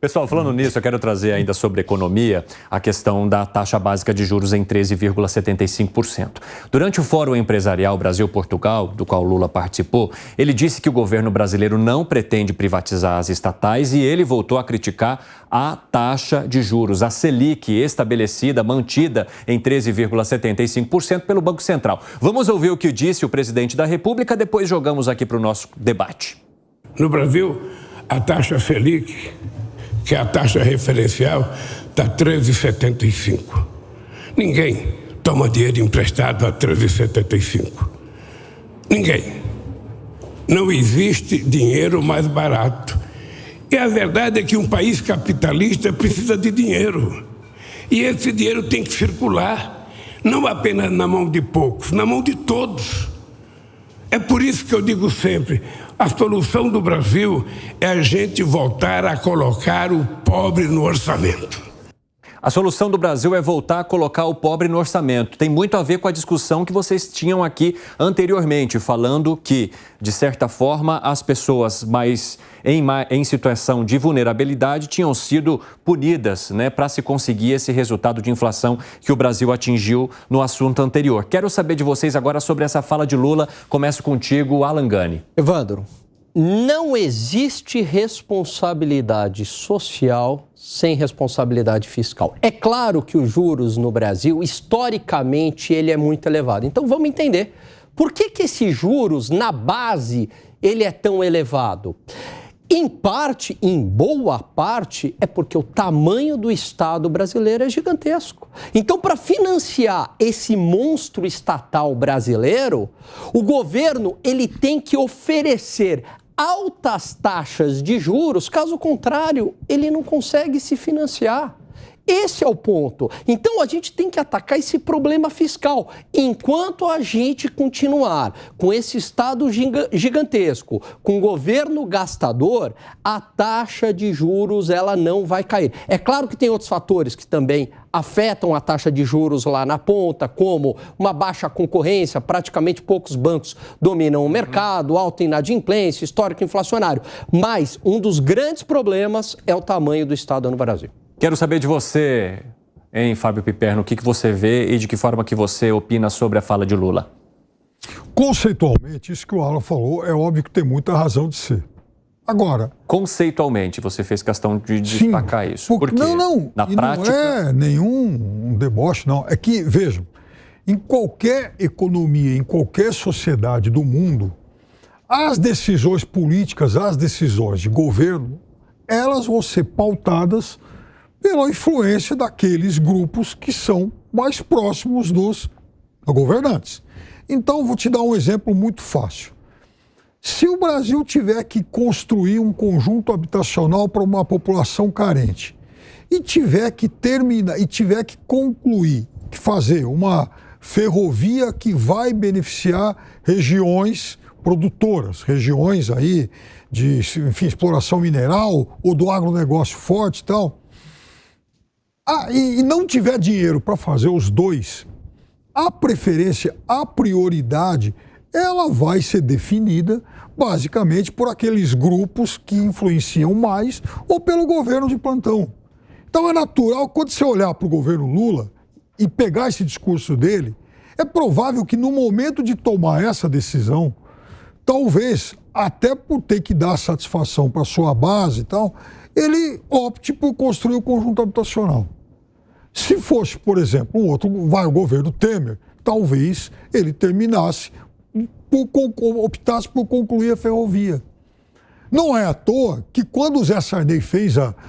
Pessoal, falando nisso, eu quero trazer ainda sobre economia a questão da taxa básica de juros em 13,75%. Durante o Fórum Empresarial Brasil-Portugal, do qual Lula participou, ele disse que o governo brasileiro não pretende privatizar as estatais e ele voltou a criticar a taxa de juros, a Selic, estabelecida, mantida em 13,75% pelo Banco Central. Vamos ouvir o que disse o presidente da República, depois jogamos aqui para o nosso debate. No Brasil, a taxa Selic, que é a taxa referencial, está 13,75. Ninguém toma dinheiro emprestado a 13,75. Ninguém. Não existe dinheiro mais barato. E a verdade é que um país capitalista precisa de dinheiro. E esse dinheiro tem que circular, não apenas na mão de poucos, na mão de todos. É por isso que eu digo sempre, a solução do Brasil é a gente voltar a colocar o pobre no orçamento. A solução do Brasil é voltar a colocar o pobre no orçamento. Tem muito a ver com a discussão que vocês tinham aqui anteriormente, falando que, de certa forma, as pessoas em situação de vulnerabilidade tinham sido punidas, né, para se conseguir esse resultado de inflação que o Brasil atingiu no assunto anterior. Quero saber de vocês agora sobre essa fala de Lula. Começo contigo, Alan Gani. Evandro, não existe responsabilidade social sem responsabilidade fiscal. É claro que os juros no Brasil, historicamente, ele é muito elevado. Então, vamos entender por que esses juros, na base, ele é tão elevado. Em parte, em boa parte, é porque o tamanho do Estado brasileiro é gigantesco. Então, para financiar esse monstro estatal brasileiro, o governo ele tem que oferecer altas taxas de juros, caso contrário, ele não consegue se financiar. Esse é o ponto. Então, a gente tem que atacar esse problema fiscal. Enquanto a gente continuar com esse Estado gigantesco, com o governo gastador, a taxa de juros ela não vai cair. É claro que tem outros fatores que também afetam a taxa de juros lá na ponta, como uma baixa concorrência, praticamente poucos bancos dominam o mercado, alta inadimplência, histórico inflacionário. Mas um dos grandes problemas é o tamanho do Estado no Brasil. Quero saber de você, hein, Fábio Piperno, o que você vê e de que forma que você opina sobre a fala de Lula? Conceitualmente, isso que o Alan falou, é óbvio que tem muita razão de ser. Agora... Conceitualmente, você fez questão de destacar isso. Por quê? Não. Na prática... Não é nenhum deboche, não. É que, vejam, em qualquer economia, em qualquer sociedade do mundo, as decisões políticas, as decisões de governo, elas vão ser pautadas pela influência daqueles grupos que são mais próximos dos governantes. Então, vou te dar um exemplo muito fácil. Se o Brasil tiver que construir um conjunto habitacional para uma população carente e tiver que terminar, e tiver que concluir, fazer uma ferrovia que vai beneficiar regiões produtoras, regiões aí de, enfim, exploração mineral ou do agronegócio forte e tal, e não tiver dinheiro para fazer os dois, a preferência, a prioridade, ela vai ser definida basicamente por aqueles grupos que influenciam mais ou pelo governo de plantão. Então é natural, quando você olhar para o governo Lula e pegar esse discurso dele, é provável que no momento de tomar essa decisão, talvez, até por ter que dar satisfação para a sua base e tal, ele opte por construir o conjunto habitacional. Se fosse, por exemplo, o governo Temer, talvez ele terminasse, optasse por concluir a ferrovia. Não é à toa que quando o Zé Sarney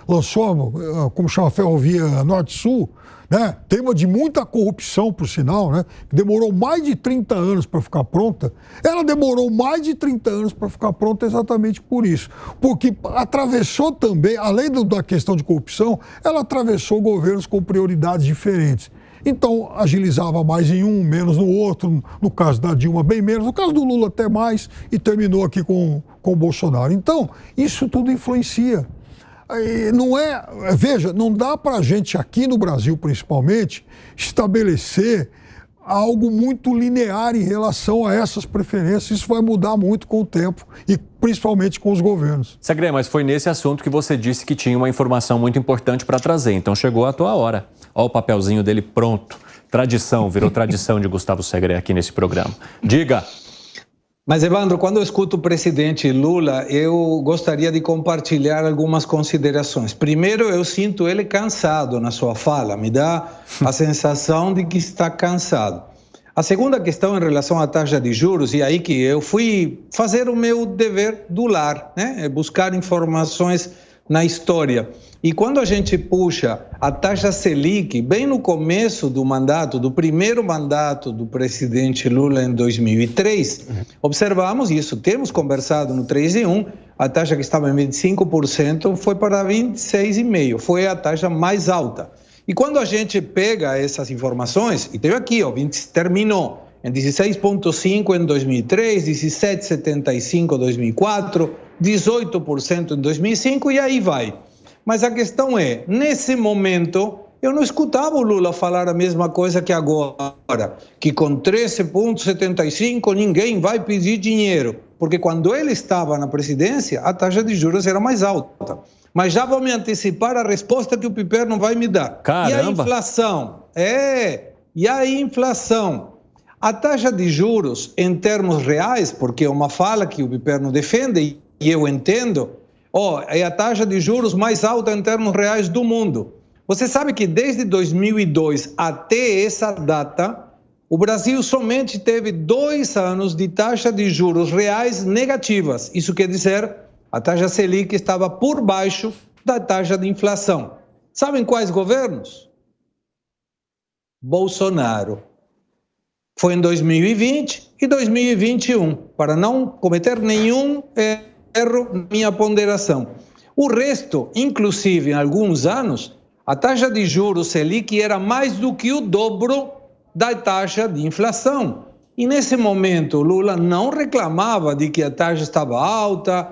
lançou, como chama, a ferrovia Norte-Sul, né, tema de muita corrupção, por sinal, né, que demorou mais de 30 anos para ficar pronta, ela demorou mais de 30 anos para ficar pronta exatamente por isso. Porque atravessou também, além da questão de corrupção, ela atravessou governos com prioridades diferentes. Então, agilizava mais em um, menos no outro, no caso da Dilma, bem menos, no caso do Lula até mais, e terminou aqui com o Bolsonaro. Então, isso tudo influencia. Veja, não dá para a gente aqui no Brasil, principalmente, estabelecer algo muito linear em relação a essas preferências. Isso vai mudar muito com o tempo e principalmente com os governos. Segré, mas foi nesse assunto que você disse que tinha uma informação muito importante para trazer. Então chegou a tua hora. Olha o papelzinho dele pronto. Tradição, virou tradição de Gustavo Segré aqui nesse programa. Diga. Mas, Evandro, quando eu escuto o presidente Lula, eu gostaria de compartilhar algumas considerações. Primeiro, eu sinto ele cansado na sua fala, me dá a sensação de que está cansado. A segunda questão em relação à taxa de juros, e aí que eu fui fazer o meu dever do lar, né? Buscar informações na história. E quando a gente puxa a taxa Selic, bem no começo do mandato, do primeiro mandato do presidente Lula em 2003, observamos isso, temos conversado no 3 em 1, a taxa que estava em 25% foi para 26,5%, foi a taxa mais alta. E quando a gente pega essas informações, e tem aqui, ó, terminou em 16,5% em 2003, 17,75% em 2004, 18% em 2005 e aí vai. Mas a questão é, nesse momento, eu não escutava o Lula falar a mesma coisa que agora, que com 13,75 ninguém vai pedir dinheiro, porque quando ele estava na presidência, a taxa de juros era mais alta. Mas já vou me antecipar a resposta que o Piperno vai me dar. Caramba! E a inflação? E a inflação? A taxa de juros, em termos reais, porque é uma fala que o Piperno defende e eu entendo, é a taxa de juros mais alta em termos reais do mundo. Você sabe que desde 2002 até essa data, o Brasil somente teve 2 anos de taxa de juros reais negativas. Isso quer dizer, a taxa Selic estava por baixo da taxa de inflação. Sabem quais governos? Bolsonaro. Foi em 2020 e 2021, para não cometer nenhum erro na minha ponderação. O resto, inclusive em alguns anos, a taxa de juros Selic era mais do que o dobro da taxa de inflação. E nesse momento, Lula não reclamava de que a taxa estava alta,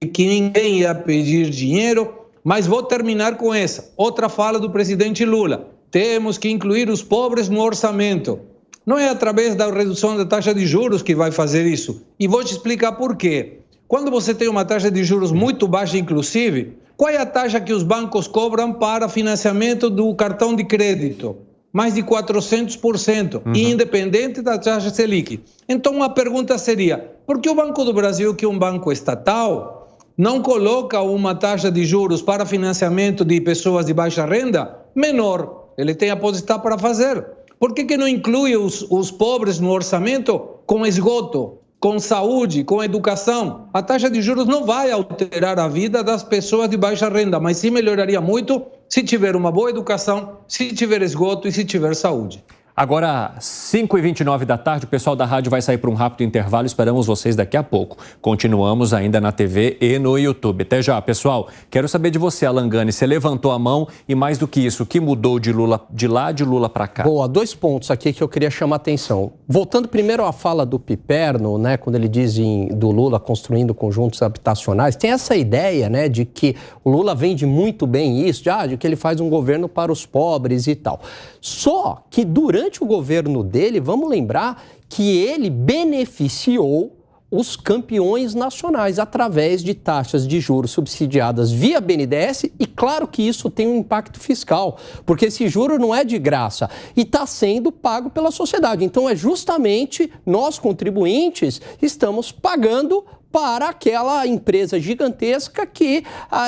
de que ninguém ia pedir dinheiro, mas vou terminar com essa. Outra fala do presidente Lula. Temos que incluir os pobres no orçamento. Não é através da redução da taxa de juros que vai fazer isso. E vou te explicar por quê. Quando você tem uma taxa de juros muito baixa, inclusive, qual é a taxa que os bancos cobram para financiamento do cartão de crédito? Mais de 400%, independente da taxa Selic. Então, a pergunta seria, por que o Banco do Brasil, que é um banco estatal, não coloca uma taxa de juros para financiamento de pessoas de baixa renda menor? Ele tem a potestade para fazer. Por que não inclui os pobres no orçamento com esgoto, com saúde, com educação? A taxa de juros não vai alterar a vida das pessoas de baixa renda, mas sim melhoraria muito se tiver uma boa educação, se tiver esgoto e se tiver saúde. Agora, 5h29 da tarde, o pessoal da rádio vai sair para um rápido intervalo. Esperamos vocês daqui a pouco. Continuamos ainda na TV e no YouTube. Até já, pessoal. Quero saber de você, Alan Gani. Você levantou a mão e, mais do que isso, o que mudou de Lula de lá, de Lula para cá? Boa, 2 pontos aqui que eu queria chamar a atenção. Voltando primeiro à fala do Piperno, né, quando ele diz do Lula construindo conjuntos habitacionais, tem essa ideia, né, de que o Lula vende muito bem isso, de que ele faz um governo para os pobres e tal. Só que durante o governo dele, vamos lembrar que ele beneficiou os campeões nacionais através de taxas de juros subsidiadas via BNDES e claro que isso tem um impacto fiscal, porque esse juro não é de graça e está sendo pago pela sociedade. Então é justamente nós, contribuintes, estamos pagando para aquela empresa gigantesca que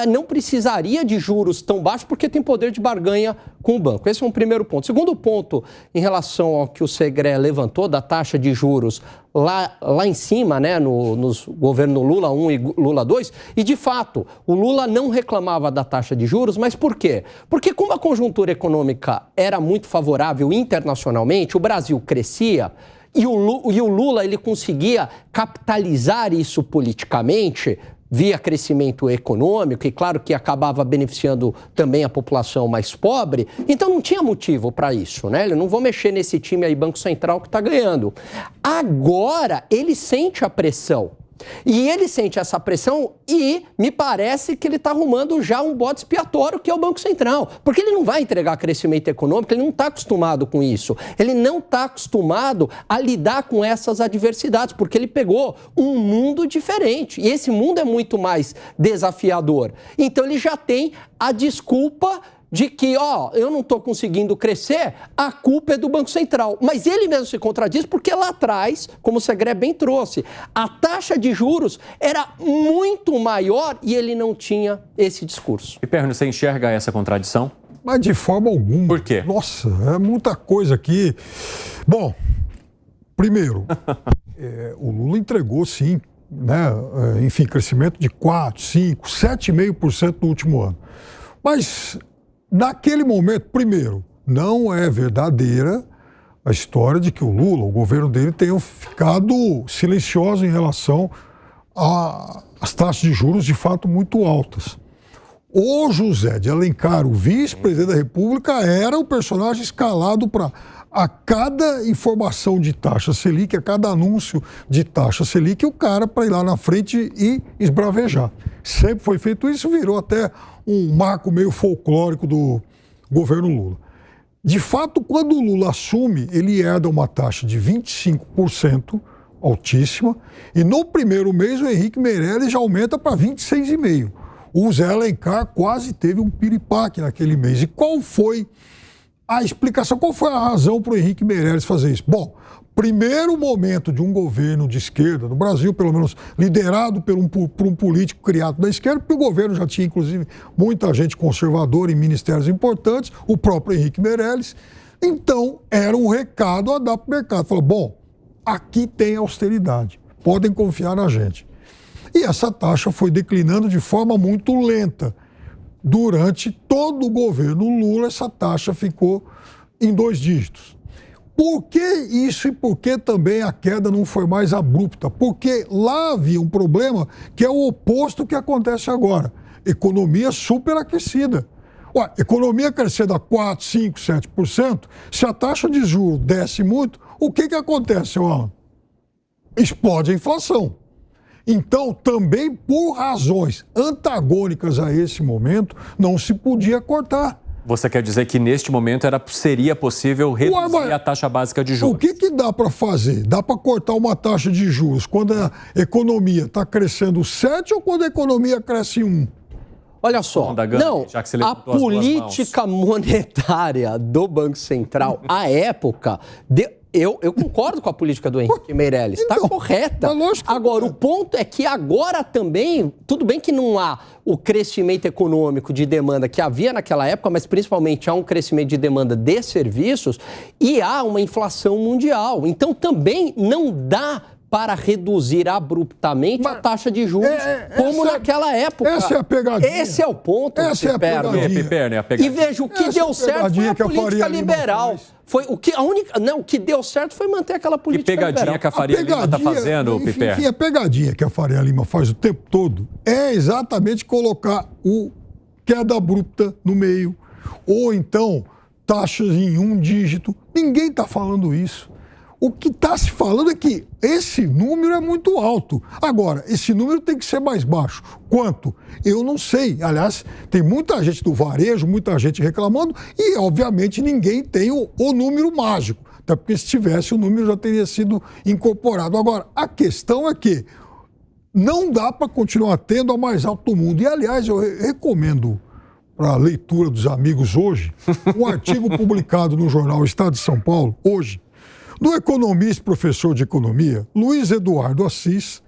não precisaria de juros tão baixos porque tem poder de barganha com o banco. Esse é um primeiro ponto. Segundo ponto, em relação ao que o Segré levantou da taxa de juros lá em cima, né, nos governos Lula 1 e Lula 2, e de fato, o Lula não reclamava da taxa de juros, mas por quê? Porque como a conjuntura econômica era muito favorável internacionalmente, o Brasil crescia, e o Lula ele conseguia capitalizar isso politicamente via crescimento econômico e claro que acabava beneficiando também a população mais pobre, então não tinha motivo para isso, né? Ele não vou mexer nesse time aí, Banco Central, que está ganhando. Agora ele sente a pressão. E ele sente essa pressão e me parece que ele está arrumando já um bode expiatório, que é o Banco Central. Porque ele não vai entregar crescimento econômico, ele não está acostumado com isso. Ele não está acostumado a lidar com essas adversidades, porque ele pegou um mundo diferente. E esse mundo é muito mais desafiador. Então ele já tem a desculpa de que, eu não estou conseguindo crescer, a culpa é do Banco Central. Mas ele mesmo se contradiz porque lá atrás, como o Segré bem trouxe, a taxa de juros era muito maior e ele não tinha esse discurso. E Perno, você enxerga essa contradição? Mas de forma alguma. Por quê? Nossa, é muita coisa aqui. Bom, primeiro, o Lula entregou sim, né? Enfim, crescimento de 4, 5, 7,5% no último ano. Mas naquele momento, primeiro, não é verdadeira a história de que o Lula, o governo dele, tenham ficado silencioso em relação às taxas de juros de fato muito altas. O José de Alencar, o vice-presidente da República, era o personagem escalado para, a cada informação de taxa Selic, a cada anúncio de taxa Selic, o cara para ir lá na frente e esbravejar. Sempre foi feito isso, virou até um marco meio folclórico do governo Lula. De fato, quando o Lula assume, ele herda uma taxa de 25%, altíssima, e no primeiro mês o Henrique Meirelles já aumenta para 26,5%. O Zé Alencar quase teve um piripaque naquele mês. E qual foi a explicação, qual foi a razão para o Henrique Meirelles fazer isso? Bom, primeiro momento de um governo de esquerda, no Brasil, pelo menos liderado por um político criado da esquerda, porque o governo já tinha, inclusive, muita gente conservadora em ministérios importantes, o próprio Henrique Meirelles. Então, era um recado a dar para o mercado. Falou, bom, aqui tem austeridade, podem confiar na gente. E essa taxa foi declinando de forma muito lenta. Durante todo o governo Lula, essa taxa ficou em 2 dígitos. Por que isso e por que também a queda não foi mais abrupta? Porque lá havia um problema que é o oposto que acontece agora. Economia superaquecida. Ué, economia crescendo a 4, 5, 7%, se a taxa de juros desce muito, o que acontece, Alan? Explode a inflação. Então, também por razões antagônicas a esse momento, não se podia cortar. Você quer dizer que neste momento seria possível reduzir a taxa básica de juros? O que dá para fazer? Dá para cortar uma taxa de juros quando a economia está crescendo 7 ou quando a economia cresce 1? Olha só, não, a política monetária do Banco Central, à época, eu concordo com a política do Henrique Meirelles, está correta. Agora, o ponto é que agora também, tudo bem que não há o crescimento econômico de demanda que havia naquela época, mas principalmente há um crescimento de demanda de serviços e há uma inflação mundial. Então, também não dá para reduzir abruptamente a taxa de juros, como naquela época. Essa é a pegadinha. Esse é o ponto. Essa é a pegadinha. E veja, o que deu certo foi a política liberal. Foi o que deu certo foi manter aquela política liberal. Que pegadinha que a Faria Lima está fazendo, Piperno? Enfim, a pegadinha que a Faria Lima faz o tempo todo é exatamente colocar o queda abrupta no meio, ou então taxas em 1 dígito. Ninguém está falando isso. O que está se falando é que esse número é muito alto. Agora, esse número tem que ser mais baixo. Quanto? Eu não sei. Aliás, tem muita gente do varejo, muita gente reclamando e, obviamente, ninguém tem o número mágico. Até porque, se tivesse, o número já teria sido incorporado. Agora, a questão é que não dá para continuar tendo a mais alta do mundo. E, aliás, eu recomendo para a leitura dos amigos hoje um artigo publicado no jornal Estado de São Paulo, hoje, do economista e professor de economia, Luiz Eduardo Assis,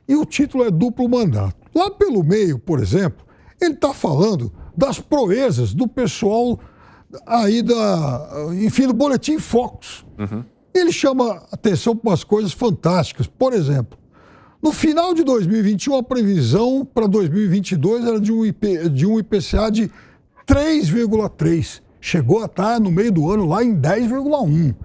e o título é Duplo Mandato. Lá pelo meio, por exemplo, ele está falando das proezas do pessoal aí do Boletim Focus. Uhum. Ele chama atenção para umas coisas fantásticas. Por exemplo, no final de 2021, a previsão para 2022 era de um IPCA de 3,3. Chegou a estar no meio do ano lá em 10,1.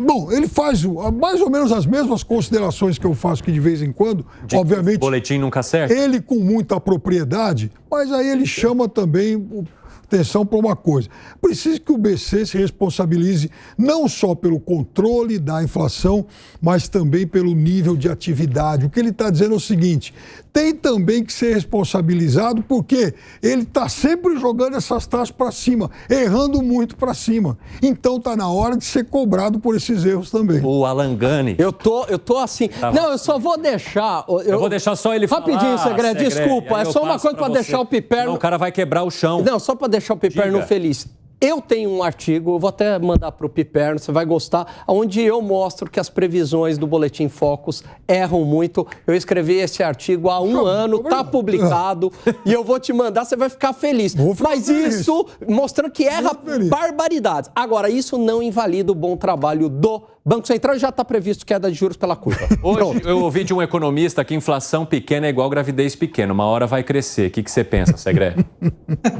Bom, ele faz mais ou menos as mesmas considerações que eu faço aqui de vez em quando, obviamente. O boletim nunca acerta. Ele com muita propriedade, mas aí ele chama também atenção para uma coisa. Precisa que o BC se responsabilize não só pelo controle da inflação, mas também pelo nível de atividade. O que ele está dizendo é o seguinte, tem também que ser responsabilizado porque ele está sempre jogando essas taxas para cima, errando muito para cima. Então está na hora de ser cobrado por esses erros também. O Alan Gani. Eu tô assim. Não, eu só vou deixar. Eu vou deixar só ele falar. Rapidinho, Segredo, desculpa. É só uma coisa para deixar o Piperno. Não, o cara vai quebrar o chão. Não, só para deixar o Piperno feliz. Eu tenho um artigo, eu vou até mandar para o Piperno, você vai gostar, onde eu mostro que as previsões do Boletim Focus erram muito. Eu escrevi esse artigo há um ano, está publicado, e eu vou te mandar, você vai ficar feliz. Mas isso mostrando que erra barbaridades. Agora, isso não invalida o bom trabalho do Banco Central, já está previsto queda de juros pela curva. Hoje eu ouvi de um economista que inflação pequena é igual gravidez pequena. Uma hora vai crescer. O que você pensa, Segredo?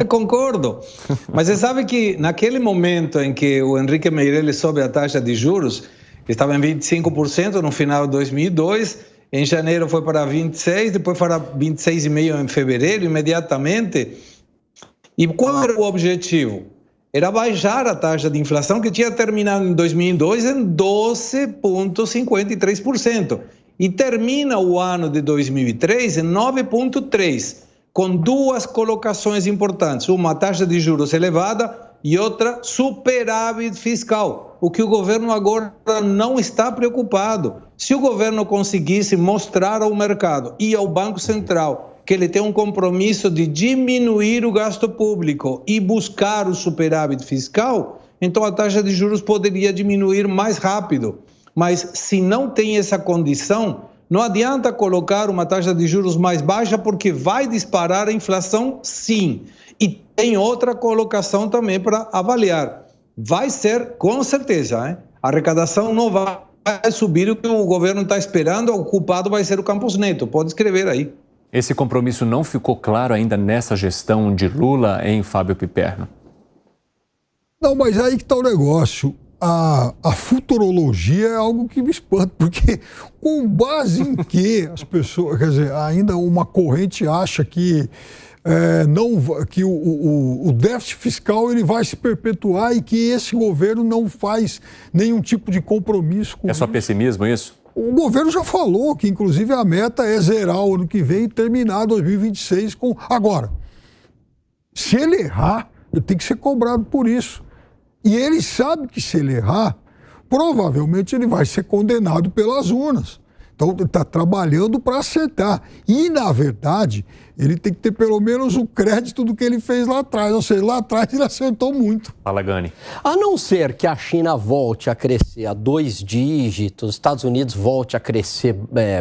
Concordo. Mas você sabe que naquele momento em que o Henrique Meirelles sobe a taxa de juros, estava em 25% no final de 2002, em janeiro foi para 26%, depois para 26,5% em fevereiro, imediatamente. E qual era o objetivo? Era baixar a taxa de inflação que tinha terminado em 2002 em 12,53%. E termina o ano de 2003 em 9,3%, com duas colocações importantes. Uma, taxa de juros elevada e outra, superávit fiscal. O que o governo agora não está preocupado. Se o governo conseguisse mostrar ao mercado e ao Banco Central que ele tem um compromisso de diminuir o gasto público e buscar o superávit fiscal, então a taxa de juros poderia diminuir mais rápido. Mas se não tem essa condição, não adianta colocar uma taxa de juros mais baixa porque vai disparar a inflação, sim. E tem outra colocação também para avaliar. Vai ser, com certeza, a arrecadação não vai subir o que o governo está esperando, o culpado vai ser o Campos Neto. Pode escrever aí. Esse compromisso não ficou claro ainda nessa gestão de Lula, em Fábio Piperno? Não, mas aí que está o negócio. A futurologia é algo que me espanta, porque com base em que as pessoas, quer dizer, ainda uma corrente acha que, que o déficit fiscal ele vai se perpetuar e que esse governo não faz nenhum tipo de compromisso com isso. É só pessimismo isso? O governo já falou que, inclusive, a meta é zerar o ano que vem e terminar 2026 com... Agora, se ele errar, ele tem que ser cobrado por isso. E ele sabe que se ele errar, provavelmente ele vai ser condenado pelas urnas. Então, ele está trabalhando para acertar. E, na verdade, ele tem que ter pelo menos o crédito do que ele fez lá atrás. Ou seja, lá atrás ele acertou muito. Fala, Gani. A não ser que a China volte a crescer a 2 dígitos, Estados Unidos volte a crescer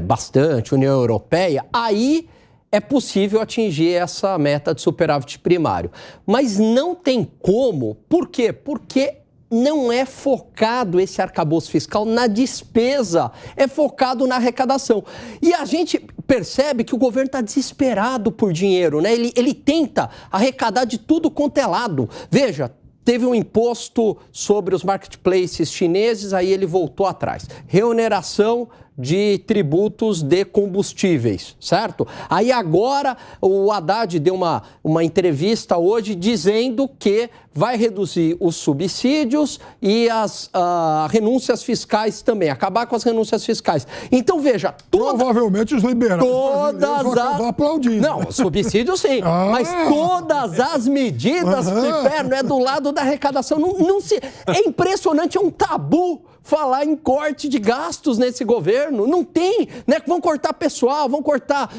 bastante, União Europeia, aí é possível atingir essa meta de superávit primário. Mas não tem como. Por quê? Porque não é focado esse arcabouço fiscal na despesa, é focado na arrecadação. E a gente percebe que o governo está desesperado por dinheiro, né? Ele tenta arrecadar de tudo quanto é lado. Veja, teve um imposto sobre os marketplaces chineses, aí ele voltou atrás. Reoneração de tributos de combustíveis, certo? Aí agora o Haddad deu uma entrevista hoje dizendo que vai reduzir os subsídios e as renúncias fiscais também, acabar com as renúncias fiscais. Então, veja... Provavelmente os liberais vão acabar aplaudindo. Não, subsídio sim, mas todas as medidas, Piperno, é do lado da arrecadação. É impressionante, é um tabu falar em corte de gastos nesse governo. Não tem, né? Vão cortar pessoal, vão cortar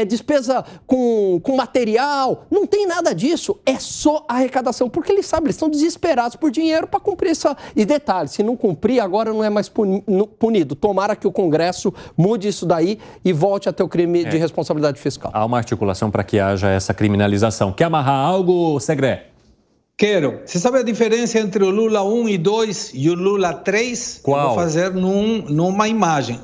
despesa com material. Não tem nada disso. É só arrecadação. Porque eles sabem, eles estão desesperados por dinheiro para cumprir essa... E detalhe, se não cumprir, agora não é mais punido. Tomara que o Congresso mude isso daí e volte a ter o crime de responsabilidade fiscal. Há uma articulação para que haja essa criminalização. Quer amarrar algo, Segre? Quero. Você sabe a diferença entre o Lula 1 e 2 e o Lula 3? Qual? Eu vou fazer numa imagem.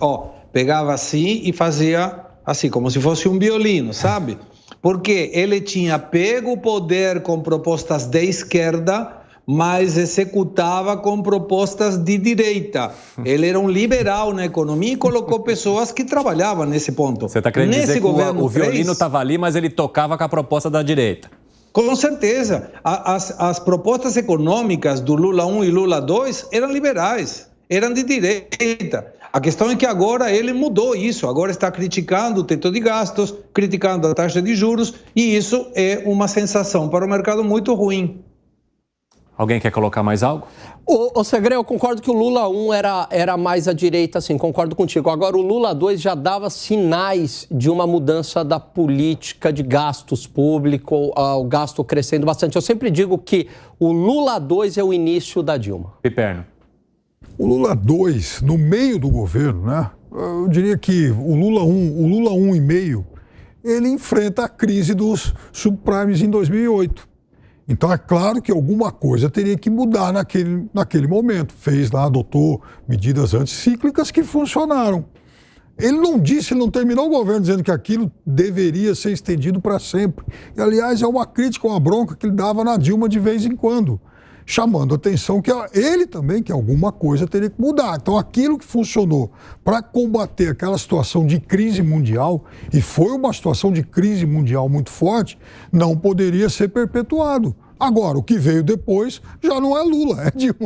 Pegava assim e fazia assim, como se fosse um violino, sabe? Porque ele tinha pego o poder com propostas de esquerda, mas executava com propostas de direita. Ele era um liberal na economia e colocou pessoas que trabalhavam nesse ponto. Você está querendo dizer que o violino estava ali, mas ele tocava com a proposta da direita? Com certeza. As propostas econômicas do Lula 1 e Lula 2 eram liberais, eram de direita. A questão é que agora ele mudou isso, agora está criticando o teto de gastos, criticando a taxa de juros, e isso é uma sensação para o mercado muito ruim. Alguém quer colocar mais algo? Ô Segrão, eu concordo que o Lula 1 era mais à direita, assim, concordo contigo. Agora, o Lula 2 já dava sinais de uma mudança da política de gastos públicos, o gasto crescendo bastante. Eu sempre digo que o Lula 2 é o início da Dilma. Piperno. O Lula 2, no meio do governo, né? Eu diria que o Lula 1,5, ele enfrenta a crise dos subprimes em 2008. Então é claro que alguma coisa teria que mudar naquele momento. Adotou medidas anticíclicas que funcionaram. Ele não terminou o governo dizendo que aquilo deveria ser estendido para sempre. E, aliás, é uma crítica, uma bronca que ele dava na Dilma de vez em quando, chamando a atenção que ele também, que alguma coisa teria que mudar. Então aquilo que funcionou para combater aquela situação de crise mundial, e foi uma situação de crise mundial muito forte, não poderia ser perpetuado. Agora, o que veio depois já não é Lula, é Dilma.